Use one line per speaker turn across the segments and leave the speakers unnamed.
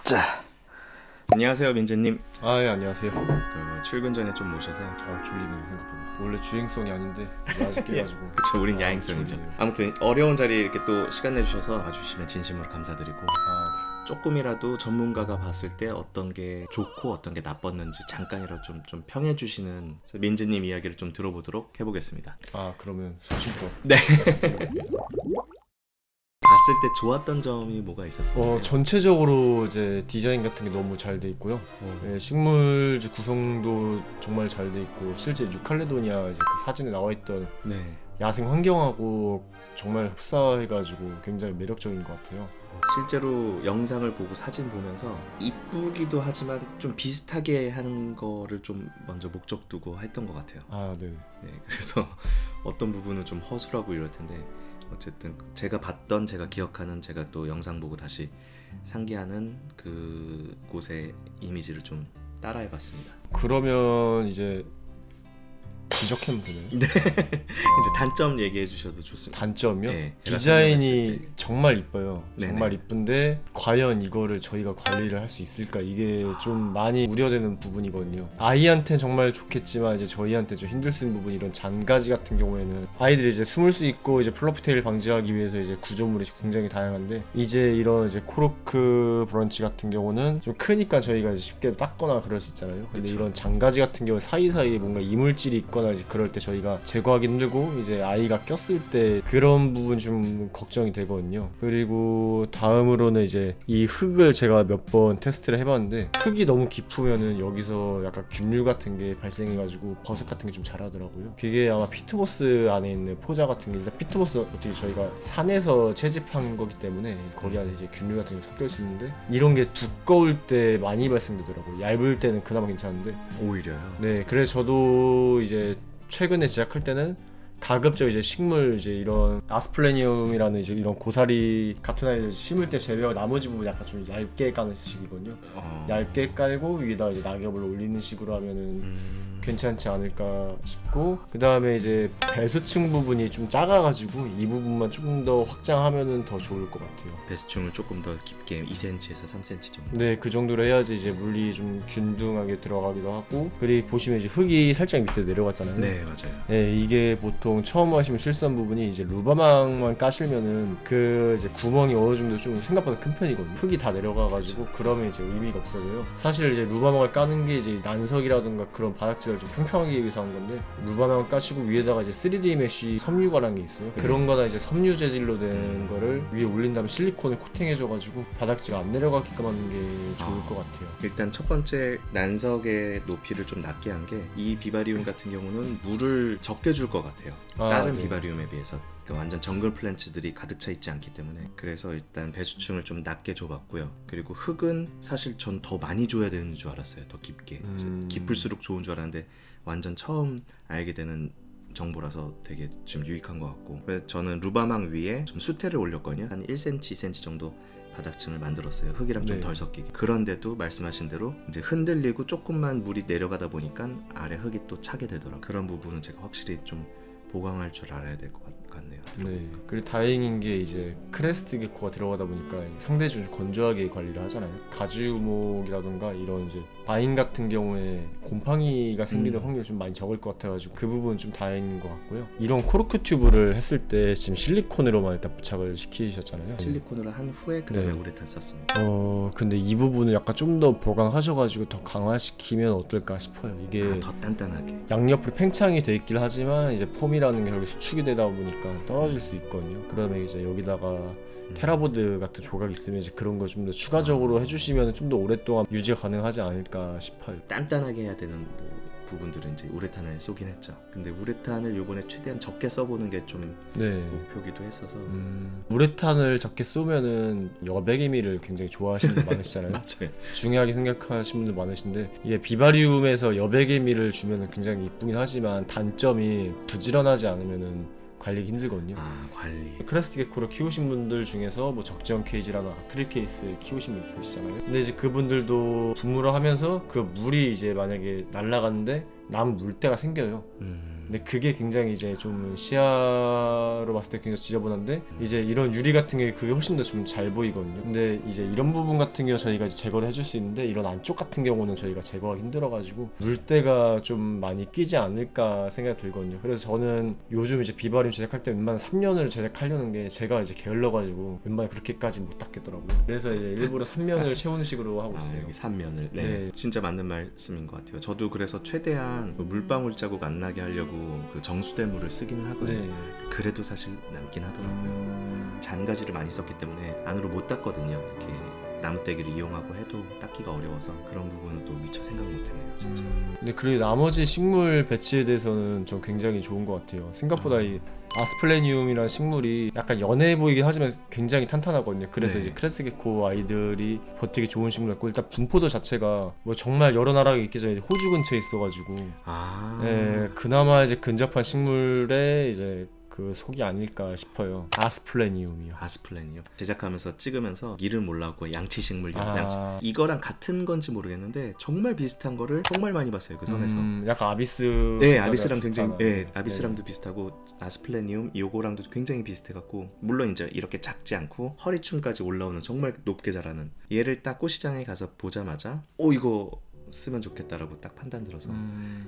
자, 안녕하세요 민재님.
예, 안녕하세요.
출근 전에 좀 모셔서.
졸리네요, 생각보다. 원래 주행성이 아닌데 아직 깨가지고.
그쵸, 우린 야행성이죠.
졸리네요.
아무튼 어려운 자리에 이렇게 또 시간 내주셔서 와주시면 진심으로 감사드리고, 조금이라도 전문가가 봤을 때 어떤 게 좋고 어떤 게 나빴는지 잠깐이라도 좀 평해주시는 민재님 이야기를 좀 들어보도록 해보겠습니다.
그러면 소신껏.
네.
말씀드리겠습니다.
봤을 때 좋았던 점이 뭐가 있었어요?
전체적으로 이제 디자인 같은 게 너무 잘 돼 있고요. 식물지 구성도 정말 잘 돼 있고, 실제 뉴칼레도니아 이제 그 사진에 나와 있던
네.
야생 환경하고 정말 흡사해가지고 굉장히 매력적인 것 같아요.
실제로 영상을 보고 사진 보면서 이쁘기도 하지만 좀 비슷하게 하는 거를 좀 먼저 목적 두고 했던 것 같아요.
네.
네, 그래서 어떤 부분은 좀 허술하고 이럴 텐데, 어쨌든 제가 봤던, 제가 기억하는, 제가 또 영상 보고 다시 상기하는 그 곳의 이미지를 좀 따라해봤습니다.
그러면 이제 지적해면 되나요?
네. 이제 단점 얘기해 주셔도 좋습니다.
단점이요?
네, 제가
디자인이
설명했을 때.
정말 이뻐요.
네네.
정말 이쁜데 과연 이거를 저희가 관리를 할 수 있을까, 이게 좀 많이 우려되는 부분이거든요. 아이한테 정말 좋겠지만 이제 저희한테 좀 힘들 수 있는 부분, 이런 잔가지 같은 경우에는 아이들이 이제 숨을 수 있고 이제 플러프테일 방지하기 위해서 이제 구조물이 굉장히 다양한데, 이제 이런 이제 코르크 브런치 같은 경우는 좀 크니까 저희가 이제 쉽게 닦거나 그럴 수 있잖아요. 근데
그쵸.
이런 잔가지 같은 경우 사이사이에 뭔가 이물질이 있거나 이제 그럴 때 저희가 제거하기 힘들고, 이제 아이가 꼈을 때 그런 부분 좀 걱정이 되거든요. 그리고 다음으로는 이제 이 흙을 제가 몇 번 테스트를 해봤는데, 흙이 너무 깊으면은 여기서 약간 균류 같은 게 발생해가지고 버섯 같은 게 좀 자라더라고요. 그게 아마 피트모스 안에 있는 포자 같은 게, 일단 피트모스 어떻게 저희가 산에서 채집한 거기 때문에 거기 안에 이제 균류 같은 게 섞여 있을 수 있는데, 이런 게 두꺼울 때 많이 발생되더라고요. 얇을 때는 그나마 괜찮은데.
오히려요.
네, 그래서 저도 이제 최근에 제작할 때는 가급적 이제 식물, 이제 이런 아스플레니움이라는 이제 이런 고사리 같은 아이들 심을 때 재배하고 나머지 부분 약간 좀 얇게 까는 식이거든요. 얇게 깔고 위에다 이제 낙엽을 올리는 식으로 하면은 괜찮지 않을까 싶고, 그 다음에 이제 배수층 부분이 좀 작아가지고 이 부분만 조금 더 확장하면은 더 좋을 것 같아요.
배수층을 조금 더 깊게 2cm에서 3cm 정도.
네, 그 정도로 해야지 이제 물이 좀 균등하게 들어가기도 하고, 그리고 보시면 이제 흙이 살짝 밑에 내려갔잖아요.
네, 맞아요.
네, 이게 보통 처음 하시면 실수한 부분이, 이제 루바망만 까시면은 그 이제 구멍이 어느 정도 좀 생각보다 큰 편이거든요. 흙이 다 내려가가지고 그러면 이제 의미가 없어져요. 사실 이제 루바망을 까는 게 이제 난석이라든가 그런 바닥재를 좀 평평하게 위해서 한 건데, 루바망을 까시고 위에다가 이제 3D 메쉬 섬유가라는 게 있어요. 그런 거나 이제 섬유 재질로 된 거를 위에 올린 다음에 실리콘을 코팅해줘가지고 바닥재가 안 내려가게끔 하는 게 좋을 것 같아요.
일단 첫 번째, 난석의 높이를 좀 낮게 한 게, 이 비바리움 같은 경우는 물을 적게 줄 것 같아요. 다른
네.
비바리움에 비해서. 그러니까 완전 정글 플랜츠들이 가득 차 있지 않기 때문에. 그래서 일단 배수층을 좀 낮게 줘봤고요. 그리고 흙은 사실 전 더 많이 줘야 되는 줄 알았어요. 더 깊게. 그래서 깊을수록 좋은 줄 알았는데, 완전 처음 알게 되는 정보라서 되게 좀 유익한 것 같고, 그래서 저는 루바망 위에 좀 수태를 올렸거든요. 한 1cm, 2cm 정도 바닥층을 만들었어요. 흙이랑 좀
네.
덜 섞이게. 그런데도 말씀하신 대로 이제 흔들리고 조금만 물이 내려가다 보니까 아래 흙이 또 차게 되더라고요. 그런 부분은 제가 확실히 좀 보강할 줄 알아야 될 것 같네요.
네. 그리고 다행인 게 이제 크레스트 게코가 들어가다 보니까 상대적으로 좀 건조하게 관리를 하잖아요. 가지우목이라던가 이런 이제 바인 같은 경우에 곰팡이가 생기는 확률이 좀 많이 적을 것 같아가지고 그 부분은 좀 다행인 것 같고요. 이런 코르크 튜브를 했을 때 지금 실리콘으로만 일단 부착을 시키셨잖아요.
실리콘으로 한 후에 그 다음에
네.
우레탄 썼습니다.
근데 이 부분을 약간 좀 더 보강하셔가지고 더 강화시키면 어떨까 싶어요. 이게
더 단단하게.
양옆으로 팽창이 돼 있긴 하지만 이제 폼이라는 게 여기 수축이 되다 보니까 떨어질 수 있거든요. 그러면 이제 여기다가 테라보드 같은 조각 있으면 이제 그런 거 좀 더 추가적으로 해주시면 좀 더 오랫동안 유지가 가능하지 않을까 싶어요.
단단하게 해야 되는 부분들은 이제 우레탄을 쏘긴 했죠. 근데 우레탄을 요번에 최대한 적게 써보는 게 좀
네.
목표기도 했어서.
우레탄을 적게 쏘면은 여백의미를 굉장히 좋아하시는 분 많으시잖아요.
맞아요.
중요하게 생각하시는 분들 많으신데, 이게 비바리움에서 여백의미를 주면은 굉장히 이쁘긴 하지만 단점이 부지런하지 않으면은 관리가 힘들거든요.
관리.
크레스트 게코를 키우신 분들 중에서 뭐 적재형 케이지라나 아크릴 케이스 키우신 분 있으시잖아요. 근데 이제 그분들도 분무를 하면서 그 물이 이제 만약에 날아가는데 나무 물때가 생겨요. 근데 그게 굉장히 이제 좀 시야로 봤을 때 굉장히 지저분한데 이제 이런 유리 같은 게 그게 훨씬 더 좀 잘 보이거든요. 근데 이제 이런 부분 같은 경우 저희가 이제 제거를 해줄 수 있는데 이런 안쪽 같은 경우는 저희가 제거하기 힘들어가지고 물때가 좀 많이 끼지 않을까 생각이 들거든요. 그래서 저는 요즘 이제 비바리움 제작할 때 웬만한 3년을 제작하려는 게 제가 이제 게을러가지고 웬만하면 그렇게까지 못 닦겠더라고요. 그래서 이제 일부러 3년을 채우는 식으로 하고 있어요.
여기 3면을
네.
진짜 맞는 말씀인 것 같아요. 저도 그래서 최대한 물방울 자국 안 나게 하려고 그 정수된 물을 쓰기는 하거든요.
네.
그래도 사실 남긴 하더라고요. 잔가지를 많이 썼기 때문에 안으로 못 닦거든요. 이렇게 나무떼기를 이용하고 해도 닦기가 어려워서 그런 부분은 또 미처 생각 못했네요, 진짜.
근데 그리고 나머지 식물 배치에 대해서는 좀 굉장히 좋은 것 같아요. 생각보다 이 아스플레니움이라는 식물이 약간 연해 보이긴 하지만 굉장히 탄탄하거든요. 그래서
네.
이제 크레스게코 아이들이 버티기 좋은 식물이었고, 일단 분포도 자체가 뭐 정말 여러 나라가 있기 전에 호주 근처에 있어가지고 그나마 이제 근접한 식물에 이제 그 속이 아닐까 싶어요. 아스플레니움이요.
아스플랜이요. 제작하면서 찍으면서 이름 몰라고 양치식물
아.
양치 이거랑 같은 건지 모르겠는데 정말 비슷한 거를 정말 많이 봤어요, 그 섬에서.
약간 아비스.
네, 아비스랑 굉장히
비슷하나.
아비스랑도 비슷하고 아스플레니움 요거랑도 굉장히 비슷해갖고 물론 이제 이렇게 작지 않고 허리춤까지 올라오는 정말 높게 자라는 얘를 딱 꽃시장에 가서 보자마자 이거 쓰면 좋겠다라고 딱 판단 들어서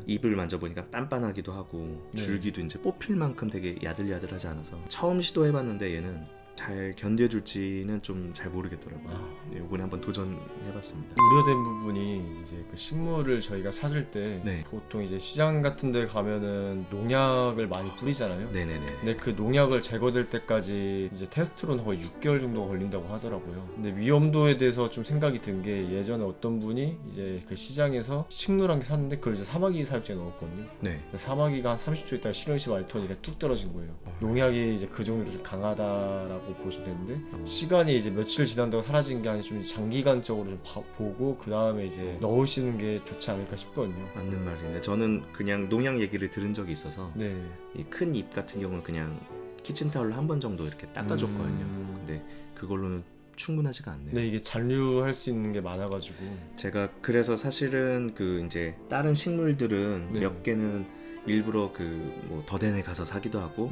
잎을 만져보니까 빤빤하기도 하고
네.
줄기도 이제 뽑힐 만큼 되게 야들야들하지 않아서 처음 시도해봤는데 얘는 잘 견뎌줄지는 좀 잘 모르겠더라고요. 이번에 한번 도전해봤습니다.
우려된 부분이 이제 그 식물을 저희가 찾을 때
네.
보통 이제 시장 같은 데 가면은 농약을 많이 뿌리잖아요.
네네네.
근데 그 농약을 제거될 때까지 이제 테스트로는 거의 6개월 정도가 걸린다고 하더라고요. 근데 위험도에 대해서 좀 생각이 든 게 예전에 어떤 분이 이제 그 시장에서 식물 한 개 샀는데 그걸 이제 사마귀 사육제에 넣었거든요.
네.
근데 사마귀가 한 30초 있다가 실온시 말토니가 뚝 떨어진 거예요. 농약이 이제 그 정도로 좀 강하다라고 보시면 되는데 시간이 이제 며칠 지난다고 사라진 게 아니라 좀 장기간적으로 좀 보고 그 다음에 이제 넣으시는 게 좋지 않을까 싶거든요.
맞는 말이네. 저는 그냥 농약 얘기를 들은 적이 있어서
네.
이 큰 잎 같은 경우는 그냥 키친타올로 한 번 정도 이렇게 닦아줬거든요. 근데 그걸로는 충분하지가 않네요.
네, 이게 잔류할 수 있는 게 많아가지고.
제가 그래서 사실은 그 이제 다른 식물들은
네.
몇 개는 일부러 그 뭐 더덴에 가서 사기도 하고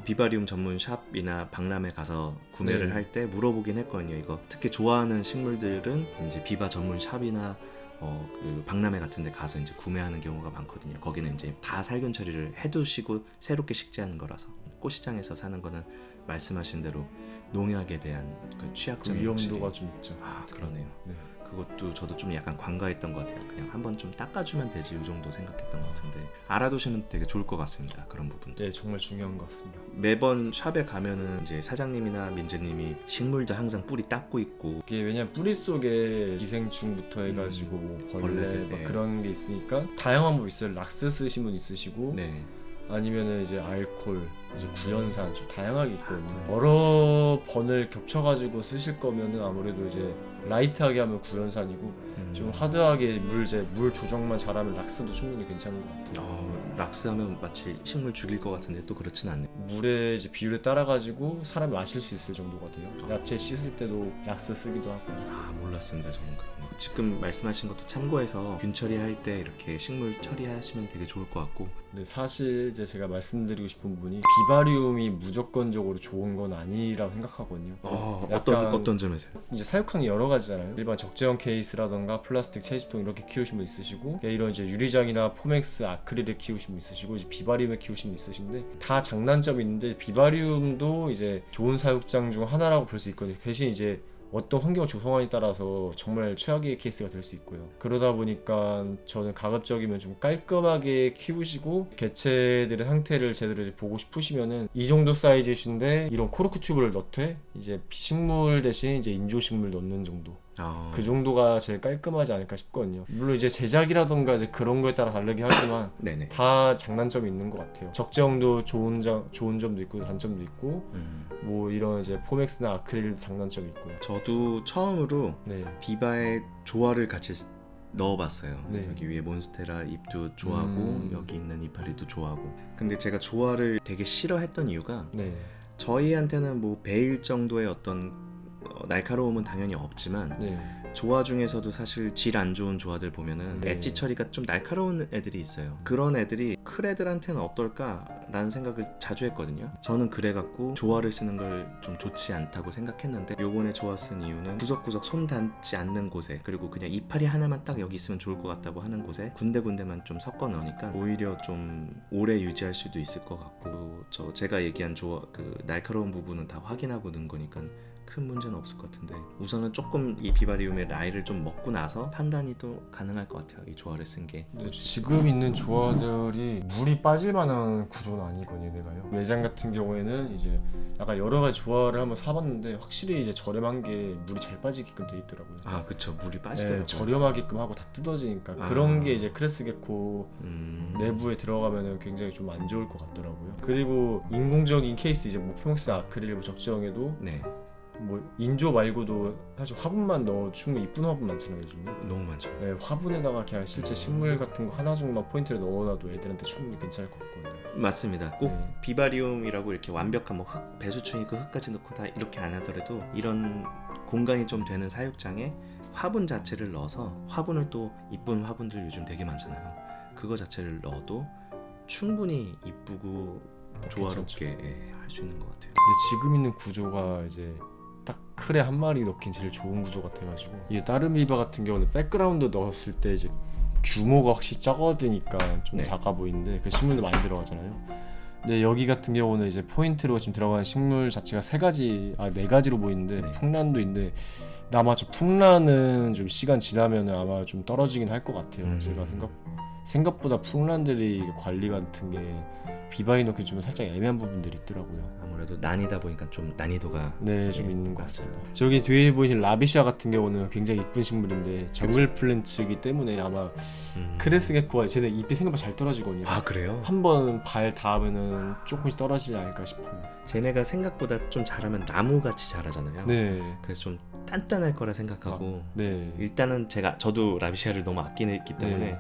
비바리움 전문 샵이나 박람회 가서 구매를
네.
할 때 물어보긴 했거든요. 이거 특히 좋아하는 식물들은 이제 비바 전문 샵이나 그 박람회 같은 데 가서 이제 구매하는 경우가 많거든요. 거기는 이제 다 살균 처리를 해두시고 새롭게 식재하는 거라서 꽃시장에서 사는 거는 말씀하신 대로 농약에 대한 그
그
취약점이
위험도가
확실히-
좀 있죠.
그러네요.
네.
그것도 저도 좀 약간 관가했던 것 같아요. 그냥 한번 좀 닦아주면 되지 이 정도 생각했던 것 같은데 알아두시면 되게 좋을 것 같습니다. 그런 부분도.
네, 정말 중요한 것 같습니다.
매번 샵에 가면은 이제 사장님이나 민재님이 식물도 항상 뿌리 닦고 있고
이게 왜냐면 뿌리 속에 기생충부터 해가지고 뭐 벌레
벌레들,
막
네.
그런 게 있으니까 다양한 법 있어요. 락스 쓰신 분 있으시고
네.
아니면은 이제 알콜, 이제 구연산 좀 다양하게 있거든요. 여러 번을 겹쳐가지고 쓰실 거면은 아무래도 이제 라이트하게 하면 구연산이고 좀 하드하게 물 조정만 잘하면 락스도 충분히 괜찮은 것 같아요.
락스 하면 마치 식물 죽일 것 같은데 또 그렇진 않네.
물의 이제 비율에 따라가지고 사람이 마실 수 있을 정도가 돼요. 야채 씻을 때도 락스 쓰기도 하고.
몰랐습니다. 저는 그런 거. 지금 말씀하신 것도 참고해서 균 처리할 때 이렇게 식물 처리하시면 되게 좋을 것 같고.
근데 사실 이제 제가 말씀드리고 싶은 부분이 비바리움이 무조건적으로 좋은 건 아니라고 생각하거든요. 약간
어떤 점에서요?
이제 사육항이 여러 가지잖아요. 일반 적재형 케이스라던가 플라스틱 채집통 이렇게 키우신 분 있으시고, 이런 이제 유리장이나 포맥스 아크릴을 키우신 분 있으시고, 이제 비바리움을 키우신 분 있으신데 다 장단점이 있는데 비바리움도 이제 좋은 사육장 중 하나라고 볼 수 있거든요. 대신 이제 어떤 환경을 조성하냐에 따라서 정말 최악의 케이스가 될 수 있고요. 그러다 보니까 저는 가급적이면 좀 깔끔하게 키우시고 개체들의 상태를 제대로 이제 보고 싶으시면은 이 정도 사이즈이신데 이런 코르크 튜브를 넣되 이제 식물 대신 이제 인조식물 넣는 정도. 그 정도가 제일 깔끔하지 않을까 싶거든요. 물론 이제 제작이라던가 이제 그런 거에 따라 다르긴 하지만
네네.
다 장단점이 있는 것 같아요. 적정도 좋은 점도 있고 단점도 있고 뭐 이런 이제 포맥스나 아크릴 장단점이 있고요.
저도 처음으로
네.
비바의 조화를 같이 넣어봤어요.
네.
여기 위에 몬스테라 잎도 좋아하고 여기 있는 이파리도 좋아하고. 근데 제가 조화를 되게 싫어했던 이유가
네.
저희한테는 뭐 베일 정도의 어떤 날카로움은 당연히 없지만
네.
조화 중에서도 사실 질 안 좋은 조화들 보면은
네.
엣지 처리가 좀 날카로운 애들이 있어요. 그런 애들이 클애들한테는 어떨까라는 생각을 자주 했거든요. 저는 그래갖고 조화를 쓰는 걸 좀 좋지 않다고 생각했는데 요번에 조화 쓴 이유는 구석구석 손 닿지 않는 곳에, 그리고 그냥 이파리 하나만 딱 여기 있으면 좋을 것 같다고 하는 곳에 군데군데만 좀 섞어 넣으니까 오히려 좀 오래 유지할 수도 있을 것 같고, 제가 얘기한 조화 그 날카로운 부분은 다 확인하고 넣은 거니까 큰 문제는 없을 것 같은데, 우선은 조금 이 비바리움의 라이를 좀 먹고 나서 판단이 또 가능할 것 같아요. 이 조화를 쓴 게.
지금 있는 조화들이 물이 빠질 만한 구조는 아니거든요, 얘네가요. 매장 같은 경우에는 이제 약간 여러 가지 조화를 한번 사봤는데 확실히 이제 저렴한 게 물이 잘 빠지게끔 돼 있더라고요.
아 그쵸, 물이 빠지더라고요.
저렴하게끔 하고 다 뜯어지니까 그런 게 이제 크레스 게코 내부에 들어가면은 굉장히 좀 안 좋을 것 같더라고요. 그리고 인공적인 케이스, 이제 뭐 피목스 아크릴 적정에도
네,
뭐 인조 말고도 사실 화분만 넣어 충분히 이쁜 화분 많잖아요, 요즘에.
너무 많죠.
네, 화분에다가 그냥 실제 식물 같은 거 하나 정도만 포인트를 넣어놔도 애들한테 충분히 괜찮을 것 같거든요.
맞습니다. 꼭
네.
비바리움이라고 이렇게 완벽한 뭐 흙, 배수충 있고 흙까지 넣고 다 이렇게 안 하더라도 이런 공간이 좀 되는 사육장에 화분 자체를 넣어서, 화분을 또 이쁜 화분들 요즘 되게 많잖아요. 그거 자체를 넣어도 충분히 이쁘고 조화롭게 할 수 있는 것 같아요.
근데 지금 있는 구조가 이제 딱 클에 한 마리 넣긴 제일 좋은 구조 같아가지고, 이게 다른 비바 같은 경우는 백그라운드 넣었을 때 이제 규모가 확실히 작아지니까 좀
네.
작아 보이는데 그 식물도 많이 들어가잖아요. 근데 여기 같은 경우는 이제 포인트로 지금 들어가는 식물 자체가 네 가지로 보이는데
네.
풍란도 있는데, 근데 아마 저 풍란은 좀 시간 지나면은 아마 좀 떨어지긴 할 것 같아요. 제가 생각보다 풍란들이 관리 같은 게 비바에 넣기 좀 살짝 애매한 부분들이 있더라고요.
아무래도 난이다 보니까 좀 난이도가
좀 있는 것
맞아요.
같습니다. 저기 뒤에 보이신 라비시아 같은 경우는 굉장히 이쁜 식물인데 정글 플랜츠이기 때문에 아마 크레스 게코가 쟤네 잎이 생각보다 잘 떨어지거든요.
아 그래요?
한번 발 닿으면은 조금씩 떨어지지 않을까 싶어요.
쟤네가 생각보다 좀 자라면 나무같이 자라잖아요.
네.
그래서 좀 단단할 거라 생각하고
네.
일단은 저도 라비시아를 너무 아끼기 때문에
네.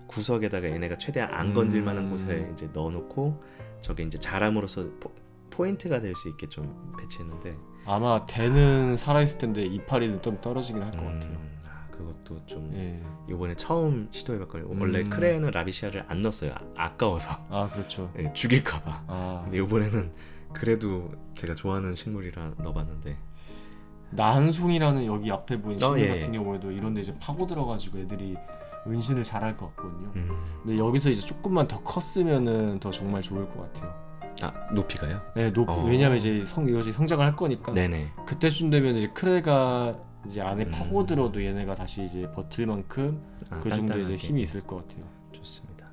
구석에다가 얘네가 최대한 안 건들 만한 곳에 이제 넣어놓고 저게 이제 자람으로써 포인트가 될 수 있게 좀 배치했는데,
아마 대는 살아있을 텐데 이파리는 좀 떨어지긴 할 것 같아요.
그것도 좀
예.
이번에 처음 시도해봤거든요. 원래 크레에는 라비시아를 안 넣었어요. 아까워서.
그렇죠.
죽일까봐. 근데 이번에는 그래도 제가 좋아하는 식물이라 넣어봤는데,
나한송이라는 여기 앞에 보이는 식물
예.
같은 경우에도 이런데 이제 파고 들어가지고 애들이 은신을 잘할 것 같거든요. 근데 여기서 이제 조금만 더 컸으면은 더 정말 좋을 것 같아요.
높이가요?
네, 왜냐면 이제 이것이 성장을 할 거니까.
네네.
그때쯤 되면 이제 크레가 이제 안에 파고들어도 얘네가 다시 이제 버틸 만큼 그 정도 이제
단단하게.
힘이 있을 것 같아요.
좋습니다.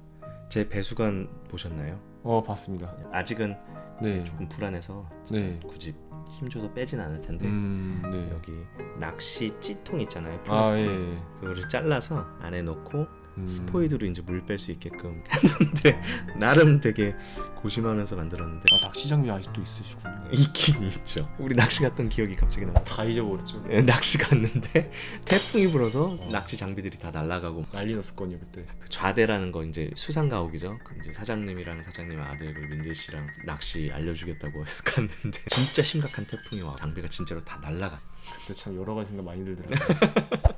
제 배수관 보셨나요?
봤습니다.
아직은
네.
조금 불안해서
네.
굳이 힘줘서 빼진 않을 텐데
네.
여기 낚시 찌통 있잖아요. 플라스틱.
예.
그거를 잘라서 안에 넣고 스포이드로 이제 물 뺄 수 있게끔 했는데 나름 되게 고심하면서 만들었는데
낚시 장비 아직도 있으시군요.
있긴 있죠. 우리 낚시 갔던 기억이 갑자기 나.
다 잊어버렸죠.
낚시 갔는데 태풍이 불어서 낚시 장비들이 다 날아가고,
난리 났었거든요 그때.
그 좌대라는 거 이제 수상가옥이죠. 그 이제 사장님이랑 사장님 아들 그 민재 씨랑 낚시 알려주겠다고 해서 갔는데 진짜 심각한 태풍이 와 장비가 진짜로 다 날아가.
그때 참 여러 가지 생각 많이 들더라고요.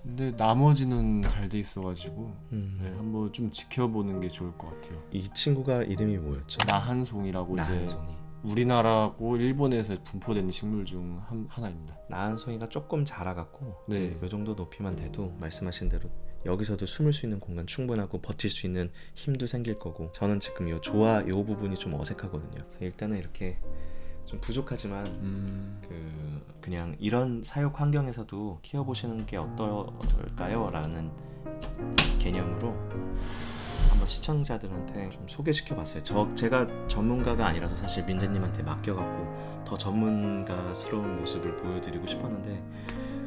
근데 나머지는 잘 돼 있어가지고 한번 좀 지켜보는 게 좋을 것 같아요.
이 친구가 이름이 뭐였죠?
나한송이라고 이제
나한송이.
우리나라하고 일본에서 분포되는 식물 중 하나입니다.
나한송이가 조금 자라갖고
네.
이 정도 높이만 돼도 말씀하신 대로 여기서도 숨을 수 있는 공간 충분하고 버틸 수 있는 힘도 생길 거고, 저는 지금 이 조화 이 부분이 좀 어색하거든요. 그래서 일단은 이렇게 좀 부족하지만 그냥 이런 사육 환경에서도 키워보시는 게 어떨까요? 라는 개념으로 한번 시청자들한테 좀 소개시켜봤어요. 제가 전문가가 아니라서 사실 민재님한테 맡겨갖고 더 전문가스러운 모습을 보여드리고 싶었는데,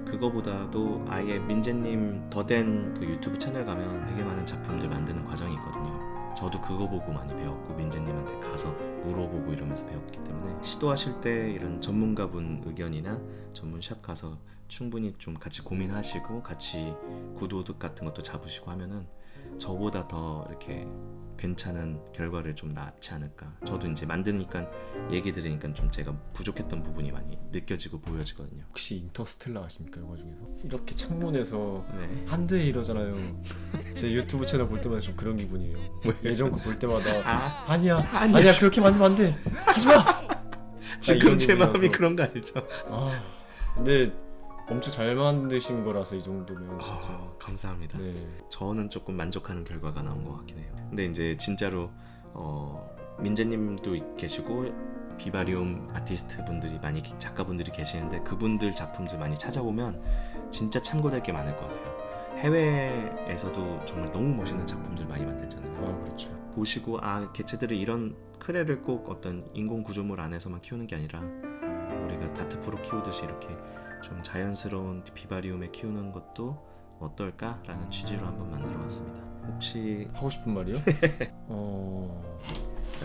그거보다도 아예 민재님 더된 그 유튜브 채널 가면 되게 많은 작품들 만드는 과정이 있거든요. 저도 그거 보고 많이 배웠고 민재님한테 가서 물어보고 이러면서 배웠기 때문에 시도하실 때 이런 전문가분 의견이나 전문샵 가서 충분히 좀 같이 고민하시고 같이 구도득 같은 것도 잡으시고 하면은 저보다 더 이렇게 괜찮은 결과를 좀 낳지 않을까. 저도 이제 만드니까 얘기 들으니까 좀 제가 부족했던 부분이 많이 느껴지고 보여지거든요.
혹시 인터스텔라 아십니까? 영화 중에서 이렇게 창문에서
네.
한드에 이러잖아요. 제 유튜브 채널 볼 때마다 좀 그런 기분이에요. 예전 거 볼 때마다 아니야 그렇게 만들면 안돼 하지마.
지금 제 마음이 그런 거 알죠?
근데 엄청 잘 만드신 거라서 이 정도면 진짜
감사합니다.
네.
저는 조금 만족하는 결과가 나온 것 같긴 해요. 근데 이제 진짜로 민재님도 계시고 비바리움 아티스트 분들이 많이 작가분들이 계시는데 그분들 작품들 많이 찾아보면 진짜 참고될 게 많을 것 같아요. 해외에서도 정말 너무 멋있는 작품들 많이 만들잖아요.
그렇죠.
보시고 개체들이 이런 크레를 꼭 어떤 인공 구조물 안에서만 키우는 게 아니라 우리가 다트프로 키우듯이 이렇게 좀 자연스러운 비바리움에 키우는 것도 어떨까라는 취지로 한번 만들어 왔습니다. 혹시
하고 싶은 말이요?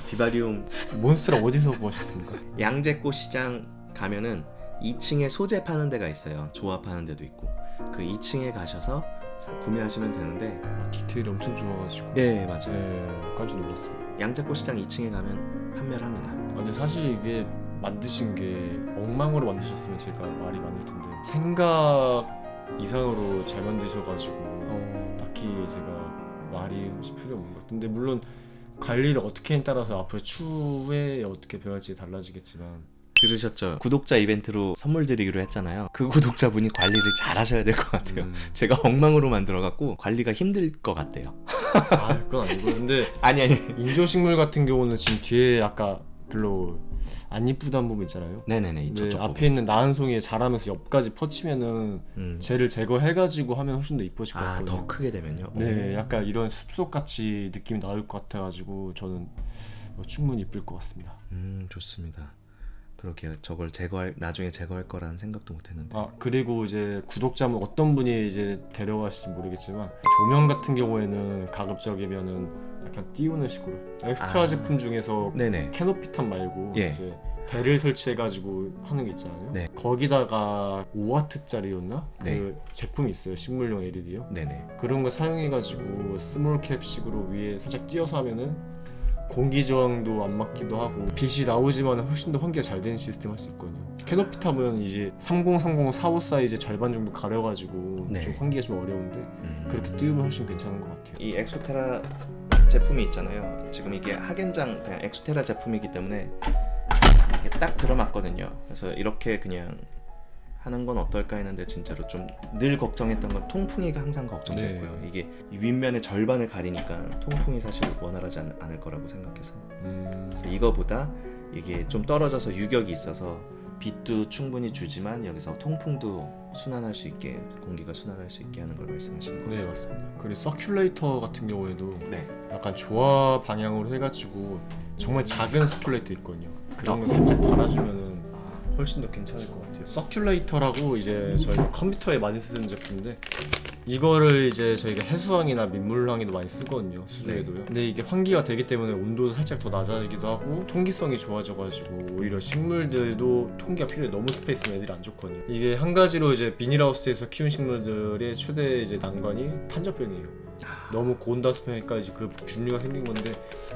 비바리움
몬스터를 어디서 구하셨습니까?
양재꽃 시장 가면은 2층에 소재 파는 데가 있어요. 조합하는 데도 있고 그 2층에 가셔서 구매하시면 되는데
디테일이 엄청 좋아가지고
네 맞아요.
네, 깜짝 놀랐습니다.
양재꽃 시장 2층에 가면 판매를 합니다.
근데 사실 이게 만드신 게 엉망으로 만드셨으면 제가 말이 많을 텐데 생각 이상으로 잘 만드셔가지고 딱히 제가 말이 필요 없는 것 같은데 물론 관리를 어떻게 하냐에 따라서 앞으로 추후에 어떻게 변할지 달라지겠지만
들으셨죠? 구독자 이벤트로 선물 드리기로 했잖아요. 그 구독자분이 관리를 잘 하셔야 될 것 같아요. 제가 엉망으로 만들어갖고 관리가 힘들 것 같대요.
그건 아니고 근데
아니
인조식물 같은 경우는 지금 뒤에 아까 별로 안 이쁘다는 부분 있잖아요.
네네네 이쪽
앞에 있는 나은 송이 자라면서 옆까지 퍼치면은 쟤를 제거해가지고 하면 훨씬 더 이뻐질 것 같거든요.
더 크게 되면요?
네, 약간 이런 숲속같이 느낌이 나올 것 같아가지고 저는 충분히 이쁠 것 같습니다.
좋습니다. 그렇게 저걸 나중에 제거할 거라는 생각도 못했는데.
그리고 이제 구독자분 어떤 분이 이제 데려가실지 모르겠지만 조명 같은 경우에는 가급적이면은 약간 띄우는 식으로 엑스트라 제품 중에서
네네.
캐노피탑 말고 이제 대를 설치해가지고 하는 게 있잖아요.
네.
거기다가 5W짜리였나?
네.
그 제품이 있어요. 식물용 LED요.
네네.
그런 거 사용해가지고 스몰 캡식으로 위에 살짝 띄어서 하면은 공기 저항도 안 맞기도 하고 빛이 나오지만 훨씬 더 환기가 잘 되는 시스템 할 수 있거든요. 캐노피탑은 이제 3030, 45 사이즈 절반 정도 가려가지고 좀 환기가 좀 어려운데 그렇게 띄우면 훨씬 괜찮은 것 같아요.
이 엑소테라 제품이 있잖아요. 지금 이게 하겐장 그냥 엑소테라 제품이기 때문에 이게 딱 들어맞거든요. 그래서 이렇게 그냥 하는 건 어떨까 했는데 진짜로 좀 늘 걱정했던 건 통풍이가 항상 걱정됐고요. 이게 윗면의 절반을 가리니까 통풍이 사실 원활하지 않을 거라고 생각해서 그래서 이거보다 이게 좀 떨어져서 유격이 있어서 빛도 충분히 주지만 여기서 통풍도 순환할 수 있게 공기가 순환할 수 있게 하는 걸 말씀하시는 거죠?
네 맞습니다. 그리고 서큘레이터 같은 경우에도
네.
약간 조화 방향으로 해가지고 정말 작은 서큘레이터 있거든요. 그런 거 살짝 달아주면은 훨씬 더 괜찮을 것 같아요. 서큘레이터라고 이제 저희가 컴퓨터에 많이 쓰는 제품인데 이거를 이제 저희가 해수황이나 민물황에도 많이 쓰거든요. 수조에도요. 근데 이게 환기가 되기 때문에 온도도 살짝 더 낮아지기도 하고 통기성이 좋아져가지고 오히려 식물들도 통기가 필요해. 너무 스페이스면 애들이 안 좋거든요. 이게 한 가지로 이제 비닐하우스에서 키운 식물들의 최대 이제 난관이 탄저병이에요. 너무 고온다수평까지 그 균류가 생긴 건데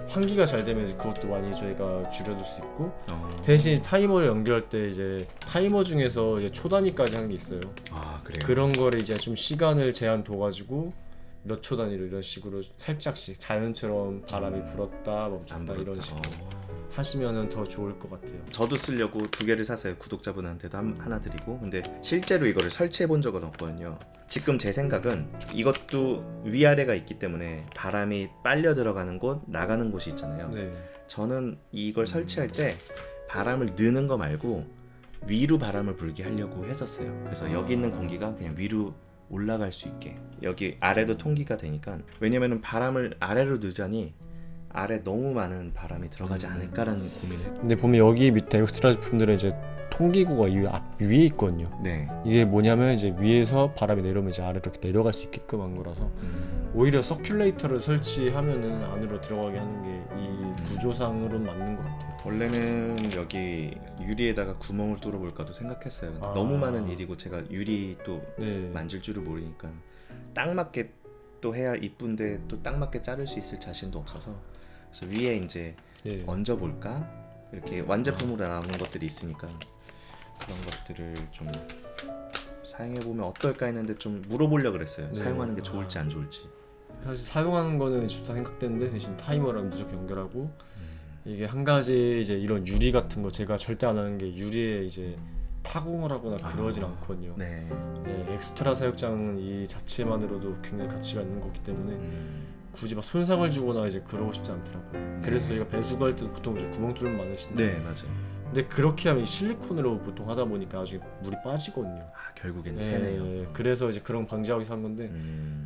환기가 잘 되면 그것도 많이 저희가 줄여줄 수 있고 대신 타이머를 연결할 때 이제 타이머 중에서 이제 초단위까지 하는 게 있어요.
그래요?
그런 거를 이제 좀 시간을 제한 둬가지고 몇 초 단위로 이런 식으로 살짝씩 자연처럼 바람이 불었다 멈췄다 이런 식으로 하시면은 더 좋을 것 같아요.
저도 쓰려고 2개를 샀어요. 구독자분한테도 하나 드리고. 근데 실제로 이거를 설치해 본 적은 없거든요. 지금 제 생각은 이것도 위아래가 있기 때문에 바람이 빨려 들어가는 곳, 나가는 곳이 있잖아요.
네.
저는 이걸 설치할 때 바람을 넣는 거 말고 위로 바람을 불게 하려고 했었어요. 그래서 여기 있는 공기가 그냥 위로 올라갈 수 있게, 여기 아래도 통기가 되니까. 왜냐면은 바람을 아래로 넣자니 아래 너무 많은 바람이 들어가지 않을까라는 고민을.
근데 보면 여기 밑에 엑스트라 제품들은 이제 통기구가 위에 있거든요.
네.
이게 뭐냐면 이제 위에서 바람이 내려오면 이제 아래로 이렇게 내려갈 수 있게끔 한 거라서 오히려 서큘레이터를 설치하면은 안으로 들어가게 하는 게 이 구조상으로는 맞는 것 같아요.
원래는 여기 유리에다가 구멍을 뚫어볼까도 생각했어요. 근데 너무 많은 일이고 제가 유리 또 만질 줄을 모르니까 딱 맞게 또 해야 이쁜데 또 딱 맞게 자를 수 있을 자신도 없어서 그래서 위에 이제
예.
얹어볼까 이렇게 완제품으로 나오는 것들이 있으니까 그런 것들을 좀 사용해보면 어떨까 했는데 좀 물어보려고 그랬어요.
네.
사용하는 게 좋을지 안 좋을지.
사실 사용하는 거는 좋다 생각되는데 대신 타이머랑 무조건 연결하고 이게 한 가지 이제 이런 유리 같은 거 제가 절대 안 하는 게 유리에 이제 타공을 하거나 그러진 않거든요.
네.
네, 엑스트라 사육장은 이 자체만으로도 굉장히 가치가 있는 거기 때문에 굳이 막 손상을 주거나 이제 그러고 싶지 않더라고요. 그래서 저희가 배수할 때도 보통 이제 구멍 뚫으면 많으신데
네, 맞아요.
근데 그렇게 하면 실리콘으로 보통 하다 보니까 나중에 물이 빠지거든요.
아, 결국에는
네,
새네요.
그래서 이제 그런 방지하기 위해서 한 건데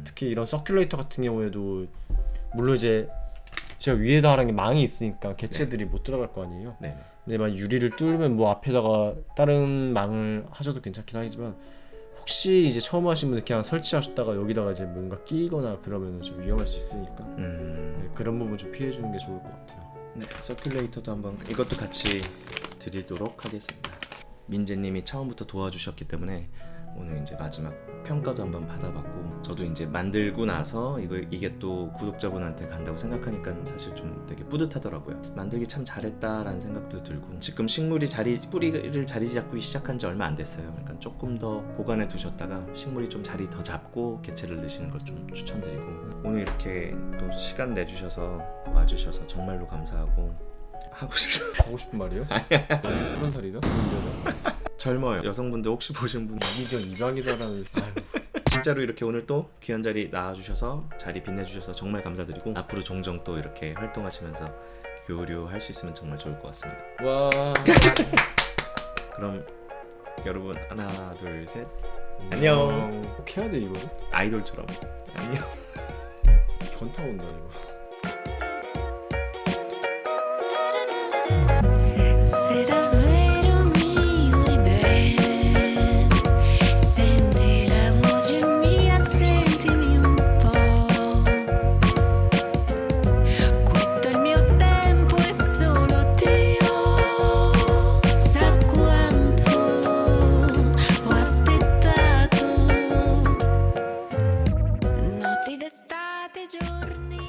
특히 이런 서큘레이터 같은 경우에도 물론 이제 제가 위에다 하는 게 망이 있으니까 개체들이 못 들어갈 거 아니에요.
네.
근데 막 유리를 뚫으면 뭐 앞에다가 다른 망을 하셔도 괜찮긴 하지만 혹시 이제 처음 하신 분들 그냥 설치하셨다가 여기다가 이제 뭔가 끼거나 그러면 좀 위험할 수 있으니까 네, 그런 부분 좀 피해 주는 게 좋을 것 같아요.
네, 서큘레이터도 한번 이것도 같이 드리도록 하겠습니다. 민재님이 처음부터 도와주셨기 때문에 오늘 이제 마지막 평가도 한번 받아봤고 저도 이제 만들고 나서 이게 또 구독자분한테 간다고 생각하니까 사실 좀 되게 뿌듯하더라고요. 만들기 참 잘했다라는 생각도 들고 지금 식물이 뿌리를 자리 잡고 시작한 지 얼마 안 됐어요. 그러니까 조금 더 보관해 두셨다가 식물이 좀 자리 더 잡고 개체를 넣으시는 걸 좀 추천드리고 오늘 이렇게 또 시간 내주셔서 와주셔서 정말로 감사하고
하고 싶은 말이요? 너무 푸른 살이다?
젊어요. 여성분들 혹시 보신 분
이기경 이방이다라는 아유.
진짜로 이렇게 오늘 또 귀한 자리 나와주셔서 자리 빛내주셔서 정말 감사드리고 앞으로 종종 또 이렇게 활동하시면서 교류할 수 있으면 정말 좋을 것 같습니다.
와.
그럼 여러분 하나 둘 셋 안녕.
꼭 해야 돼 이거.
아이돌처럼 안녕.
현타 온다 이거.
Sei davvero mio e bene, senti la voce mia, sentimi un po'. Questo è il mio tempo e solo Dio sa quanto ho aspettato. Notti d'estate, giorni